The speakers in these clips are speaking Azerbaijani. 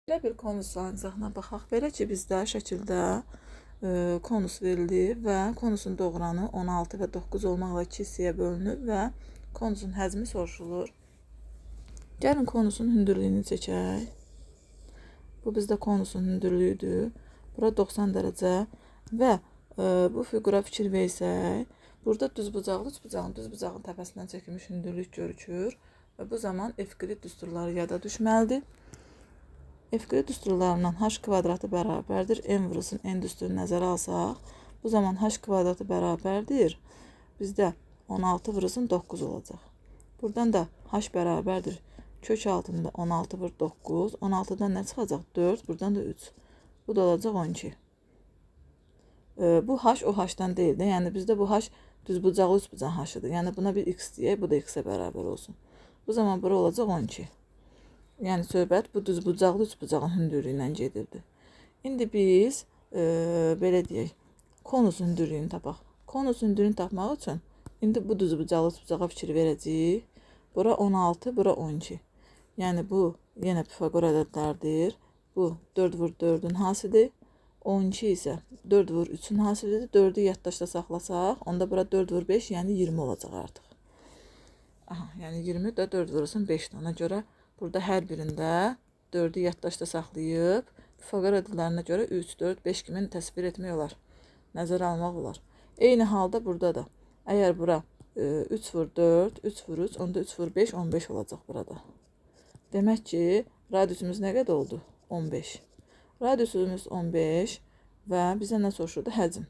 Belə bir konus sancağına baxaq. Belə ki, bizdə şəkildə konus verildi və konusun doğranı 16 və 9 olmaqla 2 hissəyə bölünüb və konusun həcmi soruşulur. Gəlin konusun hündürlüyünü çəkək. Bu bizdə konusun hündürlüyüdür. Bura 90 dərəcə və bu fiqura fikir versək, burada düzbucaqlı üçbucağın düzbucağın təpəsindən çəkilmiş hündürlük görükür və bu zaman Evklid düsturları yada düşməlidir. Evklid düsturlarından h kvadratı bərabərdir. M vurulsun n düsturunu nəzərə alsaq, bu zaman h kvadratı bərabərdir. Bizdə 16 vurulsun 9 olacaq. Buradan da h bərabərdir. Kök altında 16 vur 9. 16'dan nə çıxacaq? 4. Buradan da 3. Bu da olacaq 12. Bu h o h'dan deyil də. Yəni bizdə bu h düzbucaqlı üçbucağın h'ıdır. Yəni buna bir x deyək, bu da x-ə bərabər olsun. Bu zaman bura olacaq 12. Yəni söhbət bu düzbucaqlı üçbucağın hündürlüyündən gedirdi. İndi biz belə deyək, konus hündürlüyünü tapaq. Konus hündürlüyünü tapmaq üçün indi bu düzbucaqlı üçbucağa fikir verəcəyik. Bura 16, bura 12. Yəni bu yenə Pifaqor ədədlərdir. Bu 4 vur 4-ün hasidir. 12 isə 4 vur 3-ün hasilidir. 4-ü yaddaşda saxlasaq, onda bura 4 vur 5, yəni 20 olacaq artıq. Aha, yəni 20 də 4 vurulsun 5-dir. Ona görə burada hər birində 4-ü yaddaşda saxlayıb, Pifaqor ədədlərinə görə 3, 4, 5 kimi təsvir etmək olar. Nəzərə almaq olar. Eyni halda burada da. Əgər bura 3 vur 4, 3 vur 3, onda 3 vur 5, 15 olacaq burada. Demək ki, radiusumuz nə qədər oldu? 15. Radiusumuz 15 və bizə nə soruşurdu? Həcm.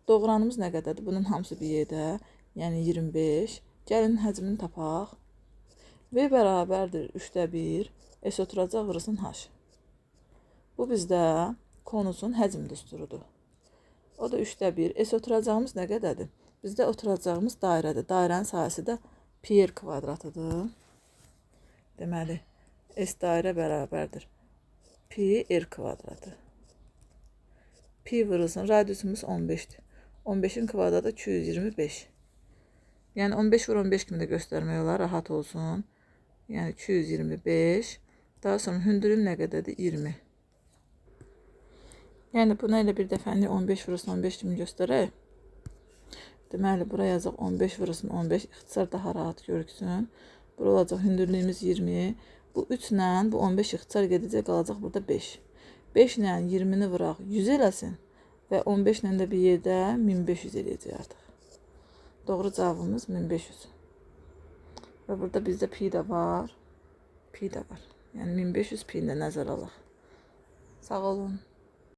Doğranımız nə qədərdir? Bunun hamısı bir yerdə, yəni 25. Gəlin həcmini tapaq. V bərabərdir 3də 1. S oturacaq vurulsun h. Bu bizdə konusun həcm düsturudur. O da 3də 1. S oturacağımız nə qədərdir? Bizdə oturacağımız dairədir. Dairənin sahəsi də pi r kvadratıdır. Deməli, S dairə bərabərdir pi r kvadratı. Pi vurulsun, radiusumuz 15'dir. 15'in kvadratı 225. Yəni 15 vur 15 kimi də göstərmək olar, rahat olsun. Yəni 225. Daha sonra hündürlüyüm nə qədərdir? 20. Yəni buna elə bir dəfəlik 15 vurulsun 15 kimi göstərək. Deməli, buraya yazaq 15 vurulsun 15. İxtisar daha rahat görüksün. Bura olacaq hündürlüyümüz 20. Bu 3 ilə bu 15 ixtisar gedəcək, qalacaq burada 5. 5 ilə 20-ni vuraq 100 eləsin və 15 ilə də bir yerdə 1500 eləyəcək artıq. Doğru cavabımız 1500. Və burada bizdə pi də var. Pi də var. Yəni 1500 pi-ni də nəzərə alaq. Sağ olun.